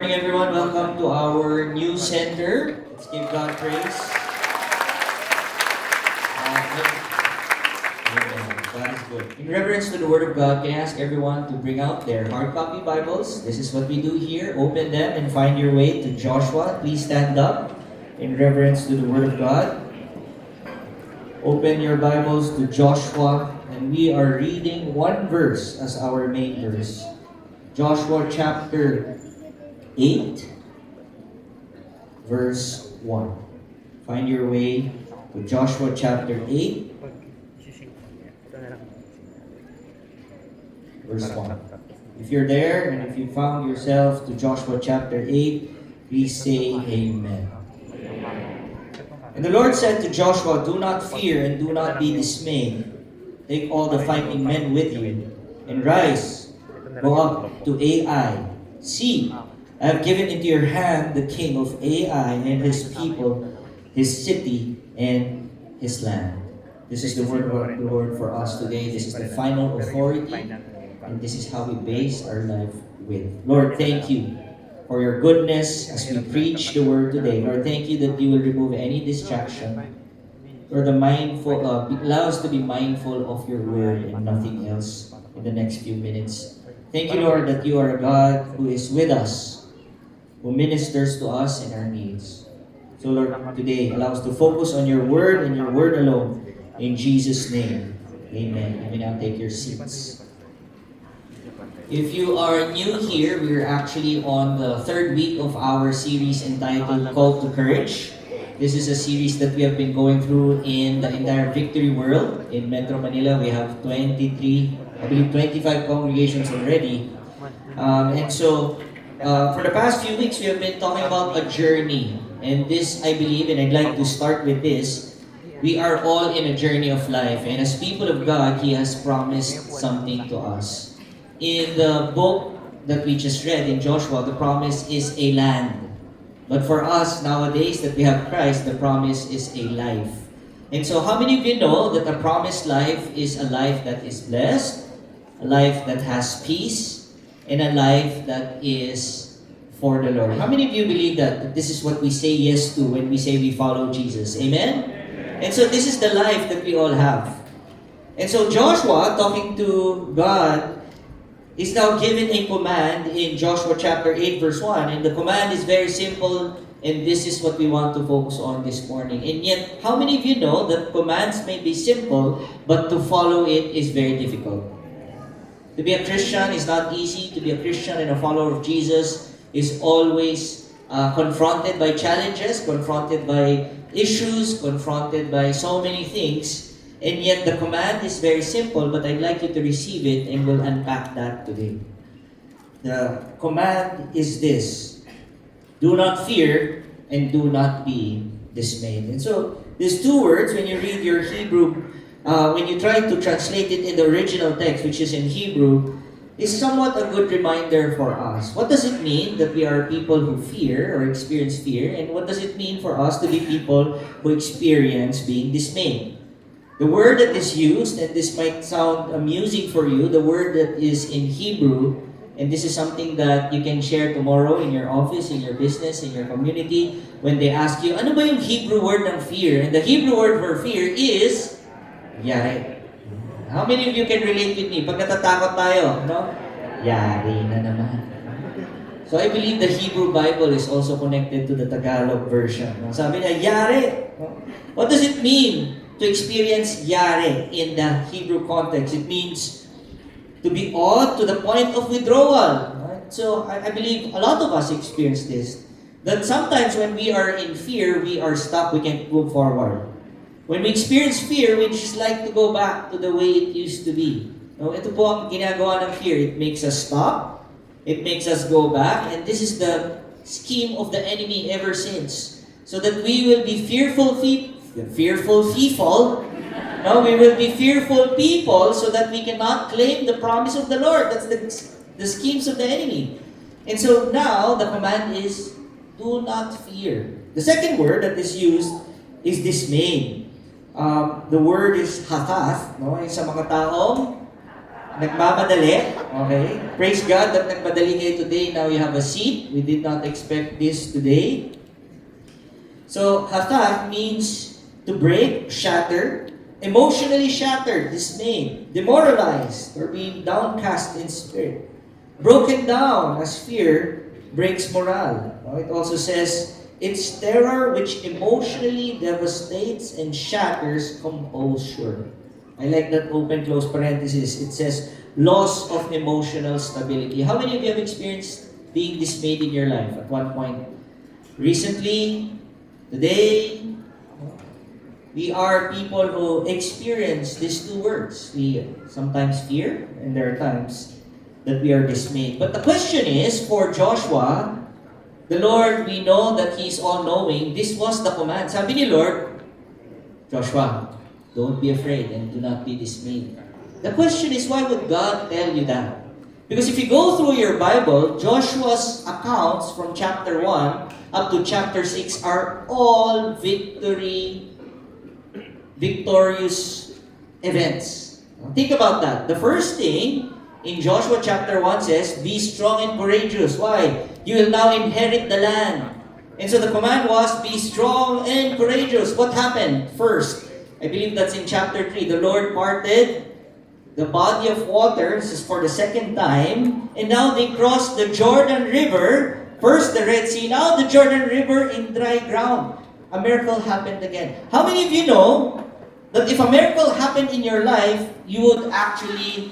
morning, everyone. Welcome to our new center. Let's give God praise. God is good. In reverence to the Word of God, can I ask everyone to bring out their hard copy Bibles? This is what we do here. Open them and find your way to Joshua. Please stand up in reverence to the Word of God. Open your Bibles to Joshua, and we are reading one verse as our main verse. Joshua chapter 8, verse 1. Find your way to Joshua chapter 8, verse 1. If you're there and if you found yourself to Joshua chapter 8, please say amen. And the Lord said to Joshua, "Do not fear and do not be dismayed. Take all the fighting men with you and rise, go up to Ai. See, I have given into your hand the king of Ai and his people, his city, and his land." This is the word of the Lord for us today. This is the final authority, and this is how we base our life with. Lord, thank you for your goodness as we preach the word today. Lord, thank you that you will remove any distraction. Lord, allow us to be mindful of your word and nothing else in the next few minutes. Thank you, Lord, that you are a God who is with us, who ministers to us in our needs. So, Lord, today, allow us to focus on your word and your word alone. In Jesus' name, amen. You may now take your seats. If you are new here, we're actually on the third week of our series entitled Call to Courage. This is a series that we have been going through in the entire Victory World. In Metro Manila, we have 25 congregations already. For the past few weeks, we have been talking about a journey. And this, I believe, and I'd like to start with this, we are all in a journey of life. And as people of God, He has promised something to us. In the book that we just read in Joshua, the promise is a land. But for us nowadays that we have Christ, the promise is a life. And so how many of you know that a promised life is a life that is blessed, a life that has peace, and a life that is for the Lord? How many of you believe that this is what we say yes to when we say we follow Jesus? Amen? And so this is the life that we all have. And so Joshua, talking to God, is now given a command in Joshua chapter 8 verse 1. And the command is very simple, and this is what we want to focus on this morning. And yet, how many of you know that commands may be simple, but to follow it is very difficult? To be a Christian is not easy. To be a Christian and a follower of Jesus is always confronted by challenges, confronted by issues, confronted by so many things. And yet the command is very simple, but I'd like you to receive it and we'll unpack that today. The command is this: do not fear and do not be dismayed. And so these two words, when you read your Hebrew, when you try to translate it in the original text, which is in Hebrew, is somewhat a good reminder for us. What does it mean that we are people who fear or experience fear? And what does it mean for us to be people who experience being dismayed? The word that is used, and this might sound amusing for you, the word that is in Hebrew, and this is something that you can share tomorrow in your office, in your business, in your community, when they ask you, ano ba yung Hebrew word ng fear? And the Hebrew word for fear is yari. How many of you can relate with me? Pag natatakot tayo, no? Yari na naman. So I believe the Hebrew Bible is also connected to the Tagalog version. Sabi niya, yari. What does it mean to experience yari in the Hebrew context? It means to be awed to the point of withdrawal. Right? So I believe a lot of us experience this. That sometimes when we are in fear, we are stuck, we can't move forward. When we experience fear, we just like to go back to the way it used to be. No, ito po ang ginagawa ng fear. It makes us stop. It makes us go back. And this is the scheme of the enemy ever since. So that we will be fearful people. No, we will be fearful people so that we cannot claim the promise of the Lord. That's the schemes of the enemy. And so now, the command is, do not fear. The second word that is used is dismay. The word is hatath, no? Sa mga taong Nagmamadali. Okay. Praise God that nagmadali kayo today. Now you have a seat. We did not expect this today. So, hataf means to break, shatter, emotionally shattered, dismayed, demoralized, or being downcast in spirit. Broken down as fear breaks morale. It also says, it's terror which emotionally devastates and shatters composure. I like that open close parenthesis. It says, loss of emotional stability. How many of you have experienced being dismayed in your life at one point? Recently, today, we are people who experience these two words. We sometimes fear, and there are times that we are dismayed. But the question is, for Joshua, the Lord, we know that He is all-knowing. This was the command. Sabi ni Lord, Joshua, don't be afraid and do not be dismayed. The question is, why would God tell you that? Because if you go through your Bible, Joshua's accounts from chapter 1 up to chapter 6 are all victorious events. Think about that. The first thing in Joshua chapter 1 says, be strong and courageous. Why? You will now inherit the land. And so the command was, be strong and courageous. What happened? First, I believe that's in chapter 3. The Lord parted the body of water. This is for the second time. And now they crossed the Jordan River. First the Red Sea, now the Jordan River in dry ground. A miracle happened again. How many of you know that if a miracle happened in your life, you would actually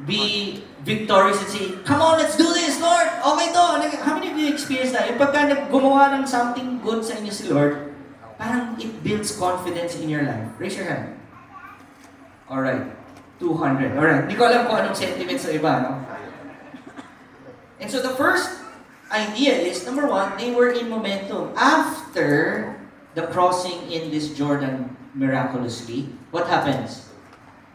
be victorious and say, come on, let's do this, Lord! Okay to! How many of you experienced that? Yung pagka gumawa ng something good sa inyo si Lord, parang it builds confidence in your life. Raise your hand. Alright. 200. Alright. Hindi ko alam kung anong sentiments sa iba, no? And so the first idea is, number one, they were in momentum. After the crossing in this Jordan miraculously, what happens?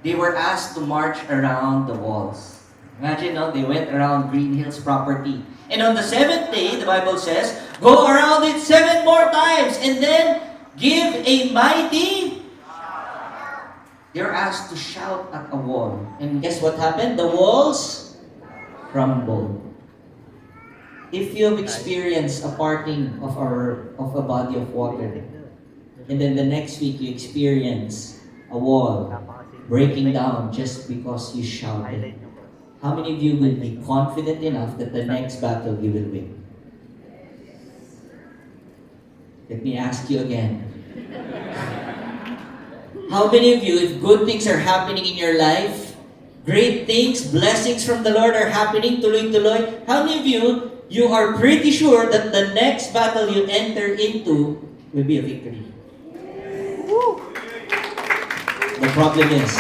They were asked to march around the walls. Imagine, no? They went around Green Hills property. And on the seventh day, the Bible says, go around it 7 more times and then give a mighty. They're asked to shout at a wall. And guess what happened? The walls crumbled. If you have experienced a parting of a body of water, and then the next week you experience a wall breaking down just because you shouted, how many of you will be confident enough that the next battle you will win? Let me ask you again. How many of you, if good things are happening in your life, great things, blessings from the Lord are happening, tuloy-tuloy, how many of you are pretty sure that the next battle you enter into will be a victory? The problem is,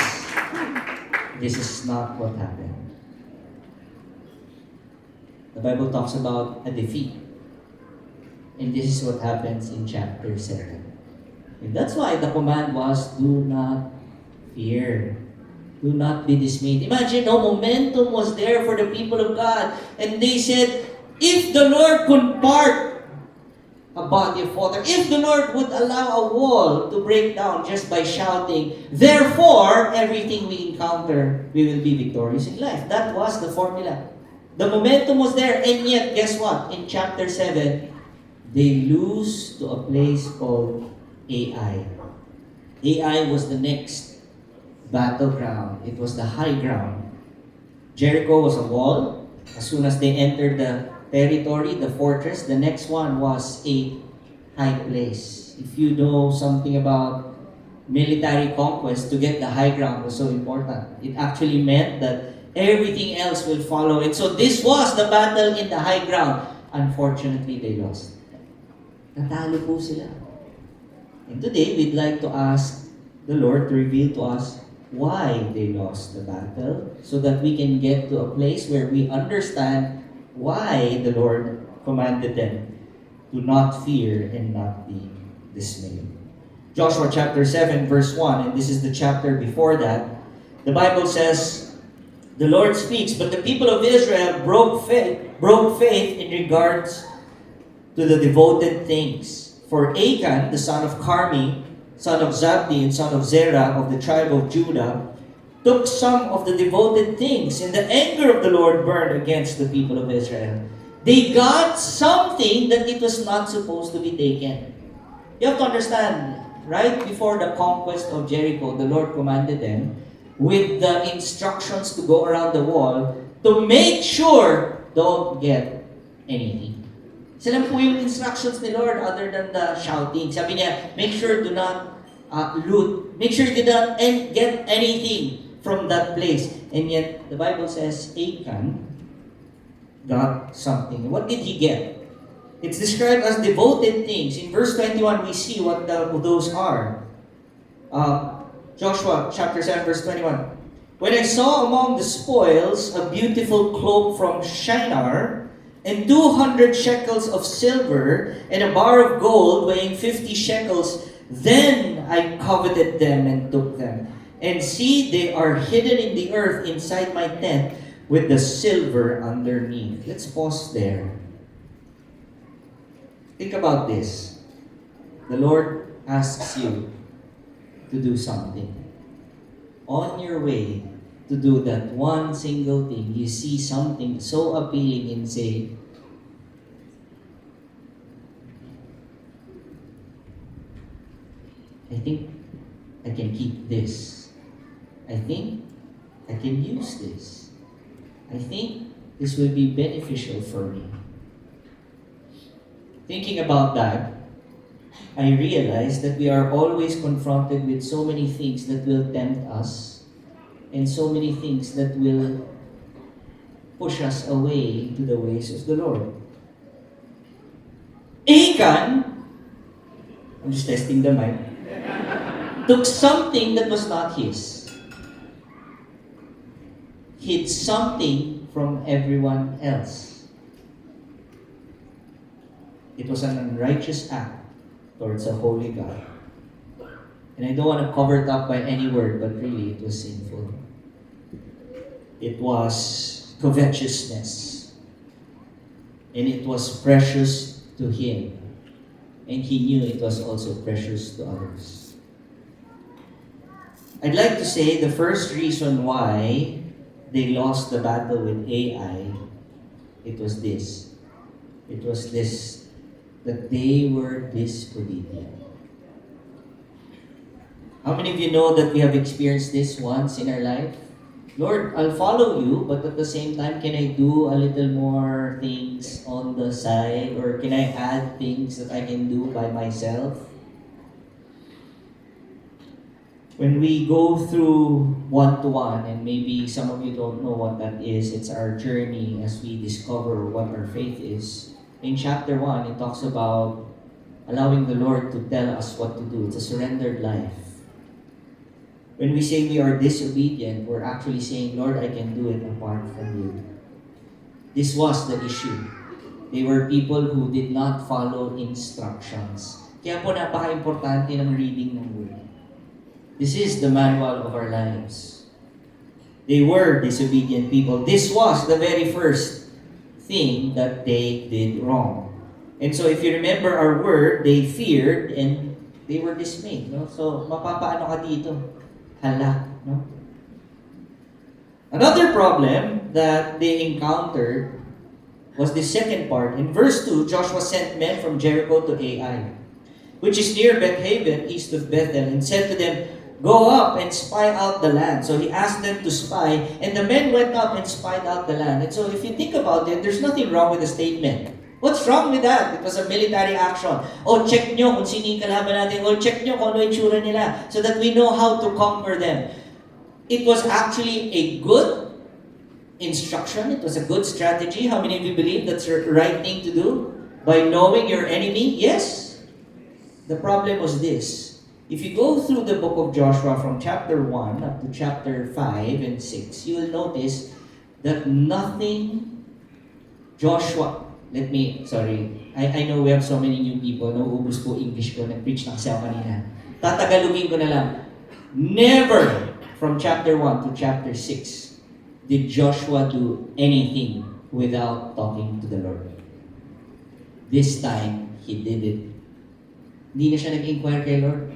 this is not what happened. The Bible talks about a defeat. And this is what happens in chapter 7. And that's why the command was, do not fear. Do not be dismayed. Imagine, no momentum was there for the people of God. And they said, if the Lord could part a body of water, if the Lord would allow a wall to break down just by shouting, therefore, everything we encounter, we will be victorious in life. That was the formula. The momentum was there, and yet, guess what? In chapter 7, they lose to a place called Ai. Ai was the next battleground. It was the high ground. Jericho was a wall. As soon as they entered the territory, the fortress, the next one was a high place. If you know something about military conquest, to get the high ground was so important. It actually meant that everything else will follow. And so this was the battle in the high ground. Unfortunately, they lost. Natalo po sila. And today, we'd like to ask the Lord to reveal to us why they lost the battle, so that we can get to a place where we understand why the Lord commanded them to not fear and not be dismayed. Joshua chapter 7 verse 1, and this is the chapter before that, the Bible says, the Lord speaks, but the people of Israel broke faith in regards to the devoted things. For Achan, the son of Carmi, son of Zabdi, and son of Zerah of the tribe of Judah, took some of the devoted things, and the anger of the Lord burned against the people of Israel. They got something that it was not supposed to be taken. You have to understand, right before the conquest of Jericho, the Lord commanded them with the instructions to go around the wall to make sure don't get anything. Sila po yung instructions ni Lord other than the shouting. Sabi niya, make sure do not loot. Make sure you do not get anything from that place. And yet, the Bible says Achan got something. What did he get? It's described as devoted things. In verse 21, we see what those are. Joshua chapter 7, verse 21. When I saw among the spoils a beautiful cloak from Shinar, and 200 shekels of silver, and a bar of gold weighing 50 shekels, then I coveted them and took them. And see, they are hidden in the earth inside my tent with the silver underneath. Let's pause there. Think about this. The Lord asks you to do something. On your way to do that one single thing, you see something so appealing and say, I think I can keep this. I think I can use this. I think this will be beneficial for me. Thinking about that, I realized that we are always confronted with so many things that will tempt us and so many things that will push us away to the ways of the Lord. Achan, I'm just testing the mic, took something that was not his. Hid something from everyone else. It was an unrighteous act towards a holy God. And I don't want to cover it up by any word, but really it was sinful. It was covetousness. And it was precious to him. And he knew it was also precious to others. I'd like to say the first reason why they lost the battle with Ai, it was this. It was this, that they were disobedient. How many of you know that we have experienced this once in our life? Lord, I'll follow you, but at the same time, can I do a little more things on the side? Or can I add things that I can do by myself? When we go through one-to-one, and maybe some of you don't know what that is, it's our journey as we discover what our faith is. In chapter 1, it talks about allowing the Lord to tell us what to do. It's a surrendered life. When we say we are disobedient, we're actually saying, Lord, I can do it apart from you. This was the issue. They were people who did not follow instructions. Kaya po napaka-importante ng reading ng word. This is the manual of our lives. They were disobedient people. This was the very first thing that they did wrong. And so if you remember our word, they feared and they were dismayed. No? So mapapaano ka dito? Hala. No? Another problem that they encountered was the second part. In verse 2, Joshua sent men from Jericho to Ai, which is near Beth-haven, east of Bethel, and said to them, go up and spy out the land. So he asked them to spy, and the men went up and spied out the land. And so if you think about it, there's nothing wrong with the statement. What's wrong with that? It was a military action. Oh, check nyo kung sino yung kalaban natin. Oh, check nyo kung ano yung tsura nila so that we know how to conquer them. It was actually a good instruction. It was a good strategy. How many of you believe that's the right thing to do? By knowing your enemy? Yes. The problem was this. If you go through the book of Joshua from chapter 1 up to chapter 5 and 6, you will notice that nothing Joshua, I know we have so many new people, nauubos po English ko, nag-preach na kasi ako kanina. Tatagalugin ko na lang. Never from chapter 1 to chapter 6 did Joshua do anything without talking to the Lord. This time, he did it. Hindi na siya nag-inquire kay Lord.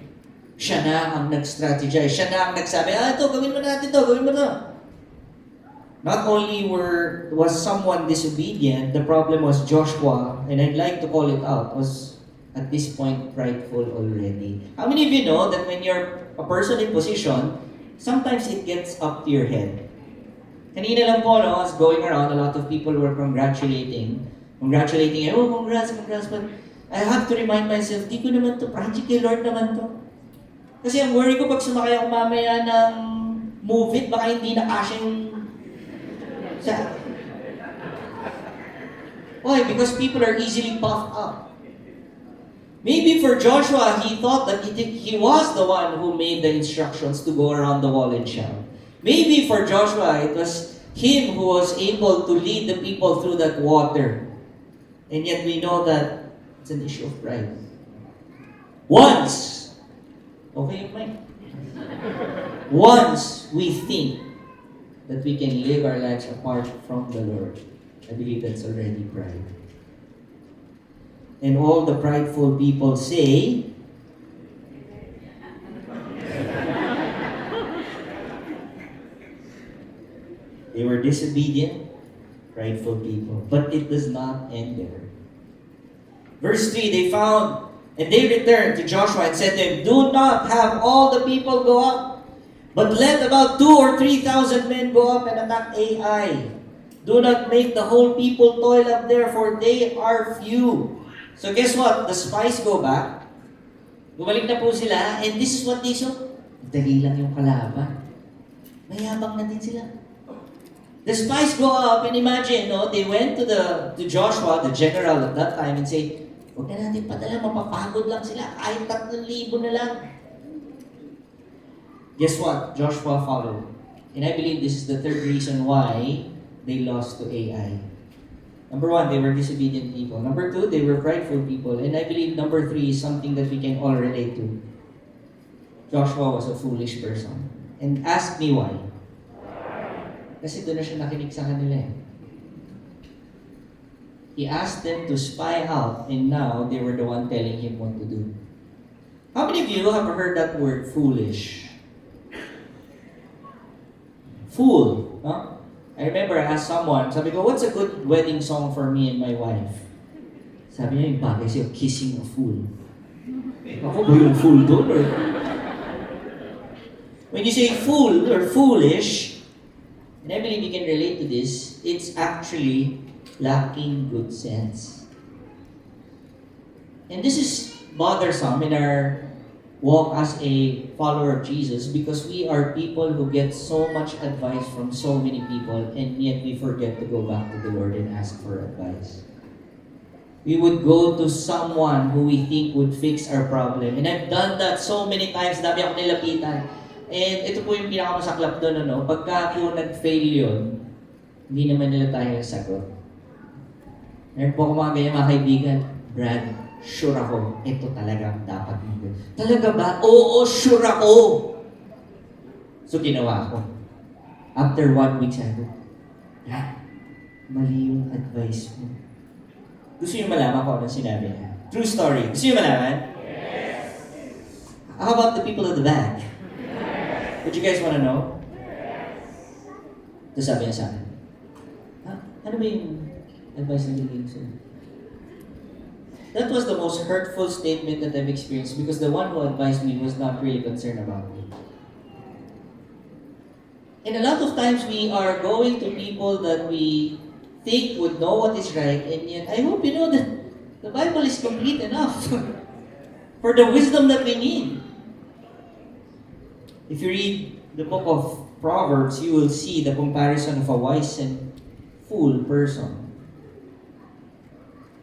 Siya na ang nag-strategize. Siya na ang nagsabi, ito, gawin mo natin to, gawin mo to. Not only was someone disobedient, the problem was Joshua, and I'd like to call it out, was at this point prideful already. How many of you know that when you're a person in position, sometimes it gets up to your head? Kanina lang po, no, I was going around, a lot of people were congratulating, oh, congrats, but I have to remind myself, di ko naman to, project kay Lord naman to. Kasi ang worry ko, pag sumakay ako mamaya ng move it, baka hindi na kasya yung... Why? Because people are easily puffed up. Maybe for Joshua, he thought that he was the one who made the instructions to go around the wall and shout. Maybe for Joshua, it was him who was able to lead the people through that water. And yet we know that it's an issue of pride. Once we think that we can live our lives apart from the Lord, I believe that's already pride. And all the prideful people say, they were disobedient, prideful people. But it does not end there. Verse 3, and they returned to Joshua and said to him, do not have all the people go up, but let about 2,000 or 3,000 men go up and attack Ai. Do not make the whole people toil up there, for they are few. So guess what? The spies go back. Bumalik na po sila, and this is what they saw. Dali lang yung kalaban. Mayabang na din sila. The spies go up, and imagine, no, they went to Joshua, the general at that time, and say, huwag na natin padala, mapapagod lang sila, kahit 3,000 na lang. Guess what? Joshua followed. And I believe this is the third reason why they lost to Ai. Number 1, they were disobedient people. Number 2, they were prideful people. And I believe number 3 is something that we can all relate to. Joshua was a foolish person. And ask me why. Kasi doon na siya nakinig sa kanila eh. He asked them to spy out, and now they were the one telling him what to do. How many of you have heard that word, foolish? Fool, no? I remember I asked someone, sabi ko, what's a good wedding song for me and my wife? Sabi niya, yung bagay siya, Kissing a Fool. Ako ba yung fool doon? Or... When you say fool or foolish, and I believe you can relate to this, it's actually lacking good sense. And this is bothersome in our walk as a follower of Jesus, because we are people who get so much advice from so many people, and yet we forget to go back to the Lord and ask for advice. We would go to someone who we think would fix our problem. And I've done that so many times. Dami ako nilapitan. And ito po yung pinakamasaklap doon, ano? Pagka po nag-fail yun, hindi naman nila tayo sagot. Meron po ako mga ganyan, mga kaibigan, Brad, sure ako, ito talaga ang dapat mo. Talaga ba? Oo, sure ako. So ginawa ko. After 1 week, sabi ko, Dad, mali yung advice mo. Gusto niyo malaman ko anong sinabi niya? True story. Gusto niyo malaman? Yes. How about the people at the back? Yes. Would you guys want to know? Yes. Tapos sabi niya sa akin, ano ba yung advice na bigay ko sa'yo? That was the most hurtful statement that I've experienced, because the one who advised me was not really concerned about me. And a lot of times we are going to people that we think would know what is right, and yet I hope you know that the Bible is complete enough for the wisdom that we need. If you read the book of Proverbs, you will see the comparison of a wise and fool person.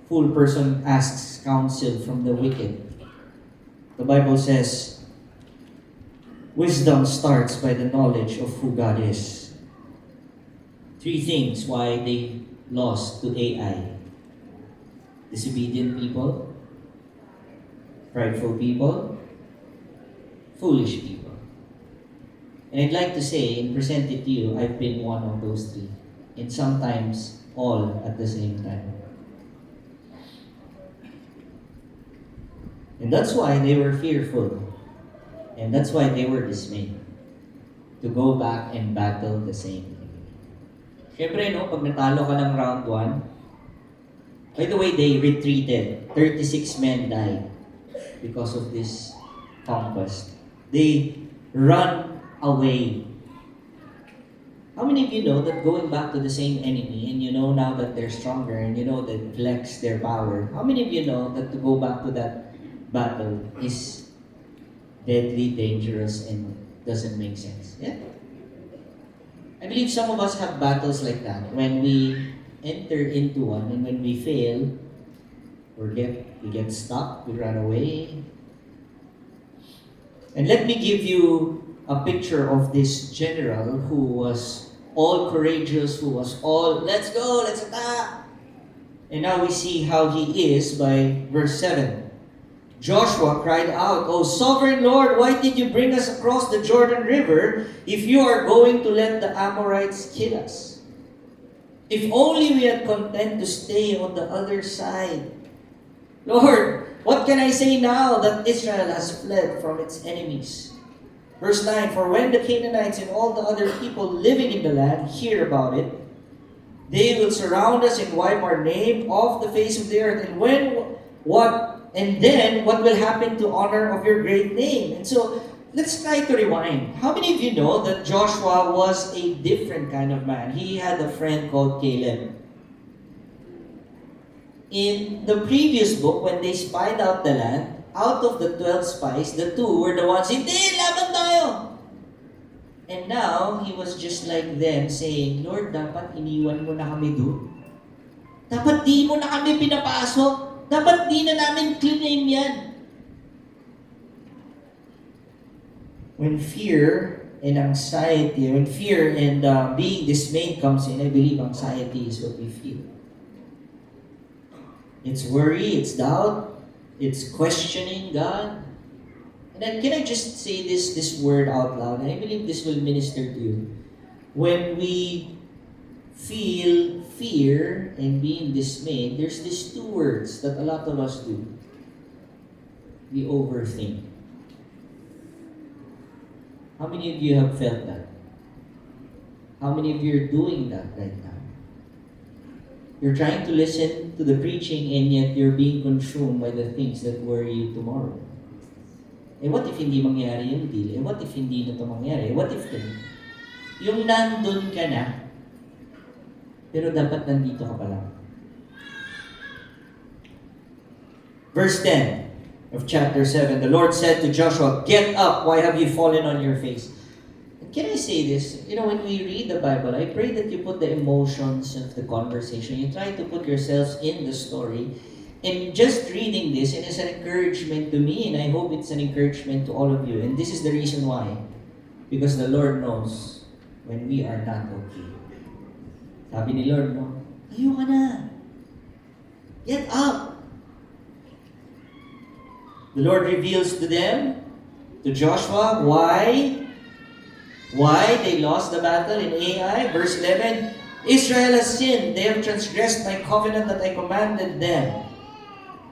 Fool person asks counsel from the wicked. The Bible says, wisdom starts by the knowledge of who God is. 3 things why they lost to Ai. Disobedient people, prideful people, foolish people. And I'd like to say and present it to you, I've been one of those 3. And sometimes all at the same time. And that's why they were fearful. And that's why they were dismayed to go back and battle the same. Siyempre, no, pag natalo ka ng round 1, by the way, they retreated. 36 men died because of this conquest. They run away. How many of you know that going back to the same enemy, and you know now that they're stronger, and you know that flex their power, how many of you know that to go back to that battle is deadly, dangerous, and doesn't make sense? Yeah? I believe some of us have battles like that. When we enter into one, and when we fail, we get stuck, we run away. And let me give you a picture of this general who was all courageous, who was all, let's go, let's attack. And now we see how he is by verse 7. Joshua cried out, O sovereign Lord, why did you bring us across the Jordan River if you are going to let the Amorites kill us? If only we had content to stay on the other side. Lord, what can I say now that Israel has fled from its enemies? Verse 9, for when the Canaanites and all the other people living in the land hear about it, they will surround us and wipe our name off the face of the earth. And then what will happen to honor of your great name? And so let's try to rewind. How many of you know that Joshua was a different kind of man? He had a friend called Caleb. In the previous book, when they spied out the land, out of the 12 spies, the 2 were the ones, hindi, laban tayo! And now, he was just like them saying, Lord, dapat iniwan mo na kami doon. Dapat di mo na kami pinapasok. Dapat di na namin claim yan. When fear and anxiety, when fear and being dismayed comes in, I believe anxiety is what we feel. It's worry, it's doubt, it's questioning God. And then can I just say this word out loud? And I believe this will minister to you. When we feel fear and being dismayed, there's these 2 words that a lot of us do. We overthink. How many of you have felt that? How many of you are doing that right now? You're trying to listen to the preaching and yet you're being consumed by the things that worry you tomorrow. Eh what if hindi mangyari yung deal? Eh what if hindi na ito mangyari? What if yung nandun ka na, pero dapat nandito ka pa lang. Verse 10 of chapter 7, the Lord said to Joshua, get up, why have you fallen on your face? And can I say this? You know, when we read the Bible, I pray that you put the emotions of the conversation. You try to put yourselves in the story. And just reading this, it is an encouragement to me, and I hope it's an encouragement to all of you. And this is the reason why. Because the Lord knows when we are not okay. Sabi ni Lord, no? Ayaw ka na. Get up. The Lord reveals to them, to Joshua, why they lost the battle in Ai. Verse 11, Israel has sinned. They have transgressed my covenant that I commanded them.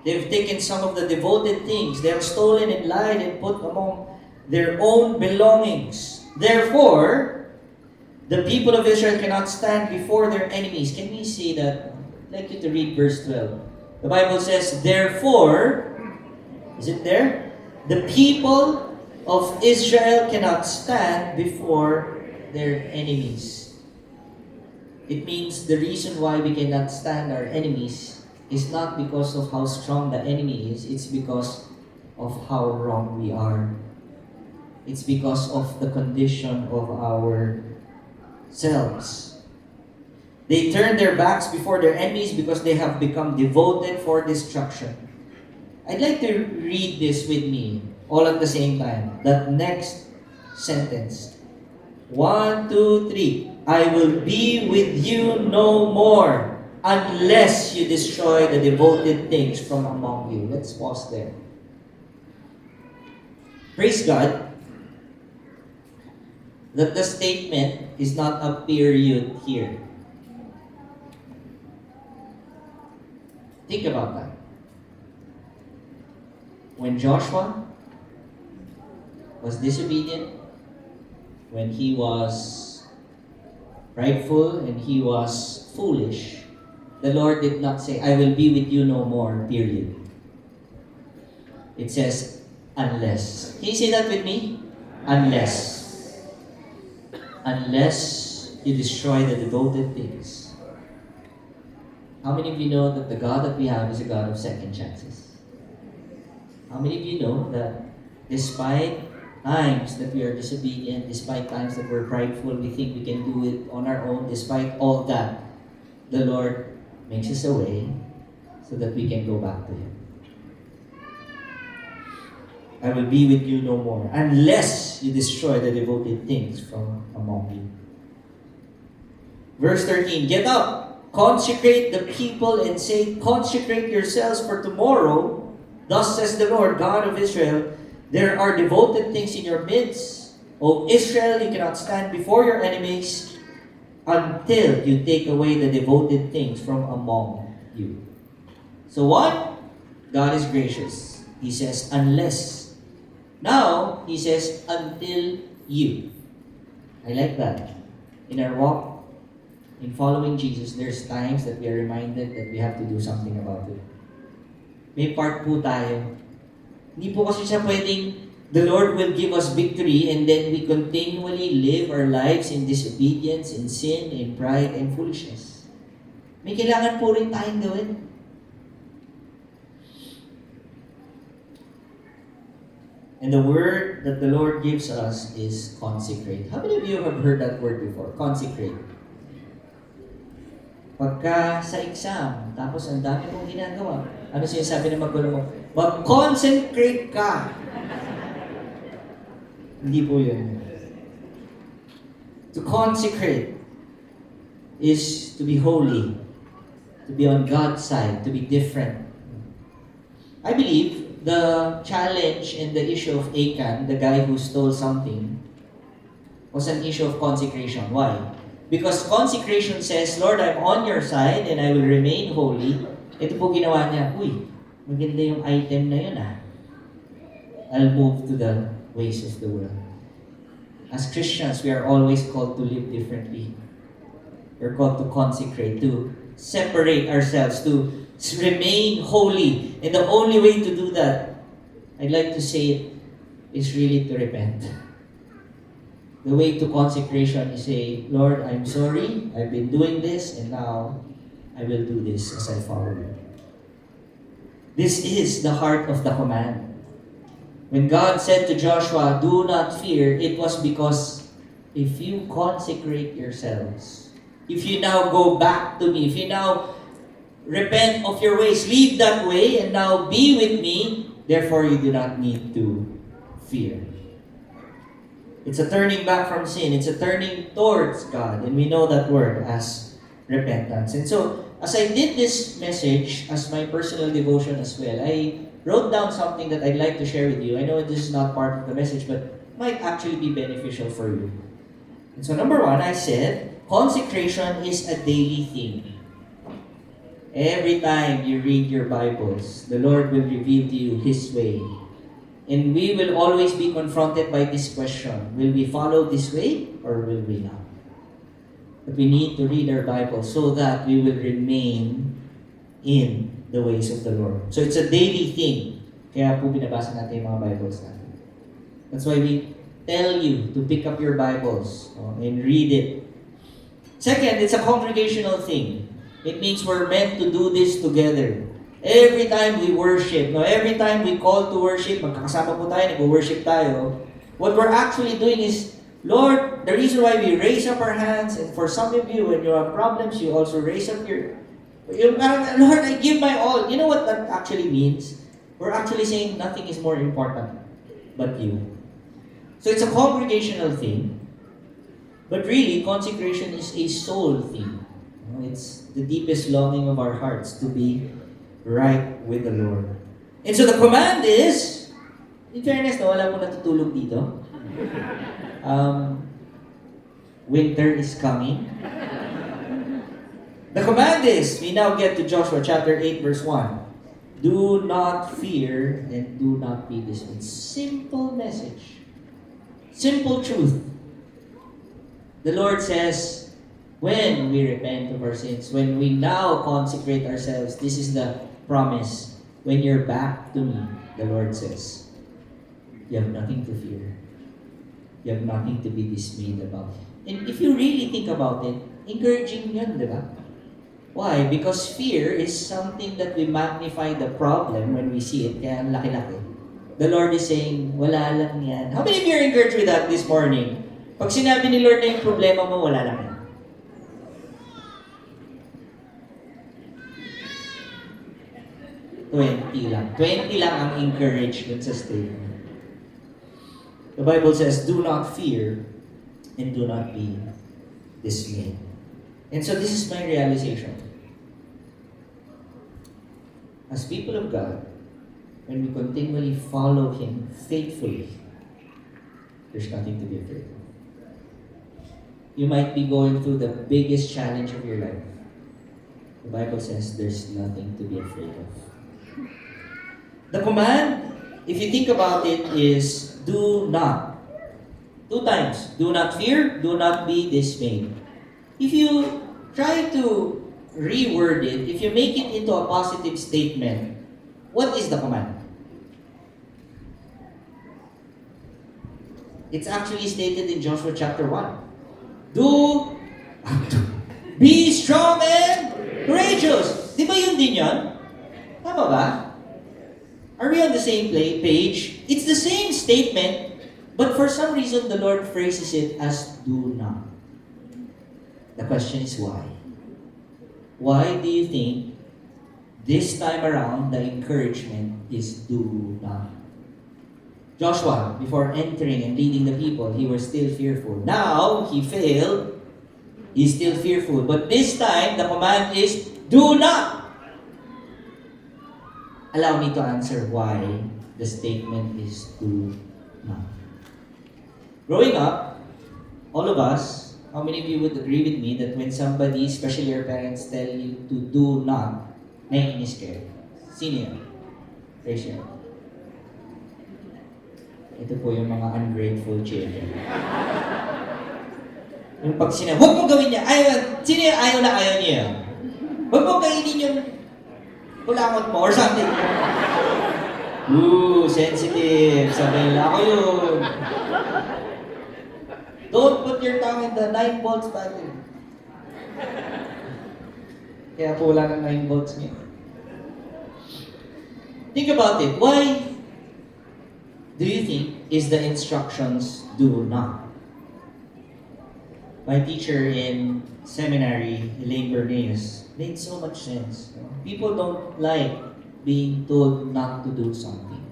They have taken some of the devoted things. They have stolen and lied and put among their own belongings. Therefore, the people of Israel cannot stand before their enemies. Can we say that? I'd like you to read verse 12. The Bible says, therefore, is it there? The people of Israel cannot stand before their enemies. It means the reason why we cannot stand our enemies is not because of how strong the enemy is, it's because of how wrong we are. It's because of the condition of our selves. They turn their backs before their enemies because they have become devoted for destruction. I'd like to read this with me, all at the same time. That next sentence. 1, 2, 3. I will be with you no more unless you destroy the devoted things from among you. Let's pause there. Praise God that the statement is not a period here. Think about that. When Joshua was disobedient, when he was prideful, and he was foolish, the Lord did not say, I will be with you no more, period. It says, unless. Can you say that with me? Unless. Unless you destroy the devoted things. How many of you know that the God that we have is a God of second chances? How many of you know that despite times that we are disobedient, despite times that we're prideful, we think we can do it on our own, despite all that, the Lord makes us a way so that we can go back to Him. I will be with you no more, unless you destroy the devoted things from among you. Verse 13, get up, consecrate the people, and say, consecrate yourselves for tomorrow. Thus says the Lord, God of Israel, there are devoted things in your midst. O Israel, you cannot stand before your enemies until you take away the devoted things from among you. So what? God is gracious. He says, unless. Now, He says, until you. I like that. In our walk, in following Jesus, there's times that we are reminded that we have to do something about it. May part po tayo. Hindi po kasi siya pwedeng the Lord will give us victory and then we continually live our lives in disobedience, in sin, in pride, and foolishness. May kailangan po rin tayong gawin. And the word that the Lord gives us is consecrate. How many of you have heard that word before? Consecrate. Pagka sa exam, tapos ang dami mong ginagawa, ano sinasabi ng magulo mo? Mag-concentrate ka! Hindi po yun. To consecrate is to be holy, to be on God's side, to be different. I believe the challenge and the issue of Achan, the guy who stole something, was an issue of consecration. Why? Because consecration says, Lord, I'm on your side and I will remain holy. Ito po ginawa niya, uy, maganda yung item na yun ah. I'll move to the ways of the world. As Christians, we are always called to live differently. We're called to consecrate, to separate ourselves, to remain holy. And the only way to do that, I'd like to say it, is really to repent. The way to consecration is say, Lord, I'm sorry, I've been doing this, and now I will do this as I follow you. This is the heart of the command. When God said to Joshua, do not fear, it was because if you consecrate yourselves, if you now go back to me, if you now repent of your ways, leave that way, and now be with me, therefore you do not need to fear. It's a turning back from sin. It's a turning towards God. And we know that word as repentance. And so, as I did this message as my personal devotion as well, I wrote down something that I'd like to share with you. I know this is not part of the message, but might actually be beneficial for you. And so, number one, I said, consecration is a daily thing. Every time you read your Bibles, the Lord will reveal to you His way. And we will always be confronted by this question. Will we follow this way or will we not? But we need to read our Bible so that we will remain in the ways of the Lord. So it's a daily thing. Kaya po binabasa natin yung mga Bibles natin. That's why we tell you to pick up your Bibles and read it. Second, it's a congregational thing. It means we're meant to do this together. Every time we worship, every time we call to worship, magkakasama po tayo, nag-worship tayo, what we're actually doing is, Lord, the reason why we raise up our hands, and for some of you, when you have problems, you also raise up your, Lord, I give my all. You know what that actually means? We're actually saying nothing is more important but you. So it's a congregational thing, but really, consecration is a soul thing. It's the deepest longing of our hearts to be right with the Lord. And so the command is, in fairness, wala po natutulog dito. Winter is coming. The command is, we now get to Joshua chapter 8 verse 1. Do not fear and do not be dismayed. Simple message. Simple truth. The Lord says, when we repent of our sins, when we now consecrate ourselves, this is the promise. When you're back to me, the Lord says, you have nothing to fear. You have nothing to be dismayed about. And if you really think about it, encouraging yun, di ba? Why? Because fear is something that we magnify the problem when we see it. Kaya ang laki-laki. The Lord is saying, wala lang yan. How many of you are encouraged with that this morning? Pag sinabi ni Lord na yung problema mo, wala lang yan. Twenty lang ang encouragement sa statement. The Bible says, do not fear and do not be dismayed. And so this is my realization. As people of God, when we continually follow Him faithfully, there's nothing to be afraid of. You might be going through the biggest challenge of your life. The Bible says there's nothing to be afraid of. The command, if you think about it, is do not. 2 times. Do not fear, do not be dismayed. If you try to reword it, if you make it into a positive statement, what is the command? It's actually stated in Joshua chapter 1. Be strong and courageous. Di ba yun din yun? Tama ba? Are we on the same page? It's the same statement, but for some reason the Lord phrases it as do not. The question is why? Why do you think this time around the encouragement is do not? Joshua, before entering and leading the people, he was still fearful. Now, he failed. He's still fearful. But this time, the command is do not. Allow me to answer why the statement is do not. Growing up, all of us, how many of you would agree with me that when somebody, especially your parents, tell you to do not, naiinis kayo? Sino yun? Raise your hand. Ito po yung mga ungrateful children. Yung pag sinabi, huwag mong gawin niya, ayaw, sino yung ayaw na ayaw niya? Huwag mong kainin yung kulangot mo or something. Ooh, sensitive. Sabi nila, ako yun. Don't put your tongue in the 9 volts battery. Kaya kulang ang 9 volts niya. Think about it. Why do you think is the instructions do not? My teacher in seminary, Elaine Bernays, made so much sense. People don't like being told not to do something.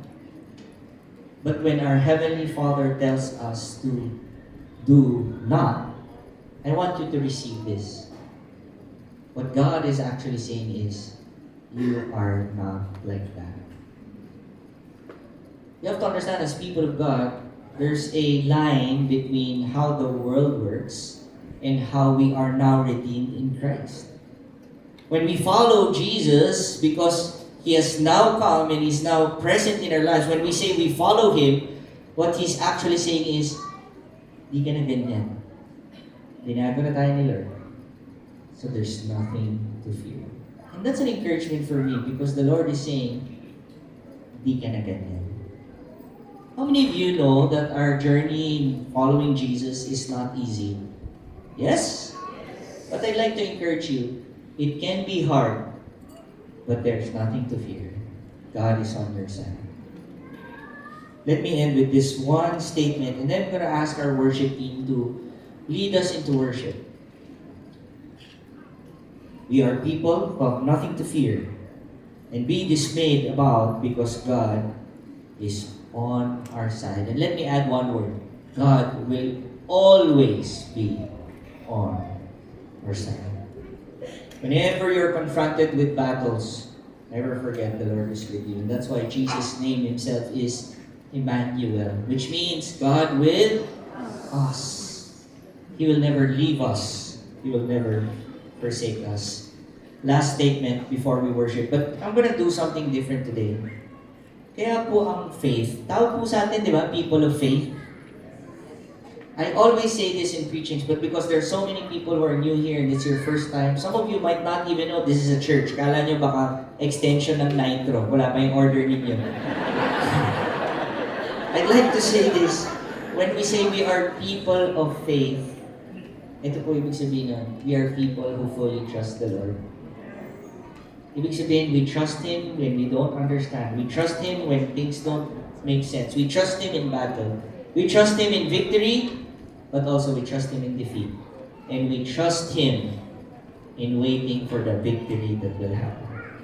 But when our Heavenly Father tells us to do not, I want you to receive this. What God is actually saying is, you are not like that. You have to understand, as people of God, there's a line between how the world works and how we are now redeemed in Christ. When we follow Jesus, because He has now come and He's now present in our lives, when we say we follow Him, what He's actually saying is, di ka na ganyan. Binago na tayo ni Lord. So there's nothing to fear. And that's an encouragement for me because the Lord is saying, di ka na ganyan. How many of you know that our journey in following Jesus is not easy? Yes? But I'd like to encourage you, it can be hard, but there's nothing to fear. God is on your side. Let me end with this one statement, and then I'm going to ask our worship team to lead us into worship. We are people who have nothing to fear and be dismayed about because God is on our side. And let me add one word. God will always be on our side. Whenever you're confronted with battles, never forget the Lord is with you. And that's why Jesus' name Himself is Emmanuel, which means God with us. He will never leave us. He will never forsake us. Last statement before we worship. But I'm gonna do something different today. Kaya po ang faith, tawag po sa atin, di ba, people of faith. I always say this in preachings, but because there are so many people who are new here and it's your first time, some of you might not even know this is a church. Kala nyo baka extension ng Nitro. Wala pa yung order ninyo. I'd like to say this. When we say we are people of faith, ito po ibig sabihin nun, we are people who fully trust the Lord. Ibig sabihin, we trust Him when we don't understand. We trust Him when things don't make sense. We trust Him in battle. We trust Him in victory, but also we trust Him in defeat. And we trust Him in waiting for the victory that will happen.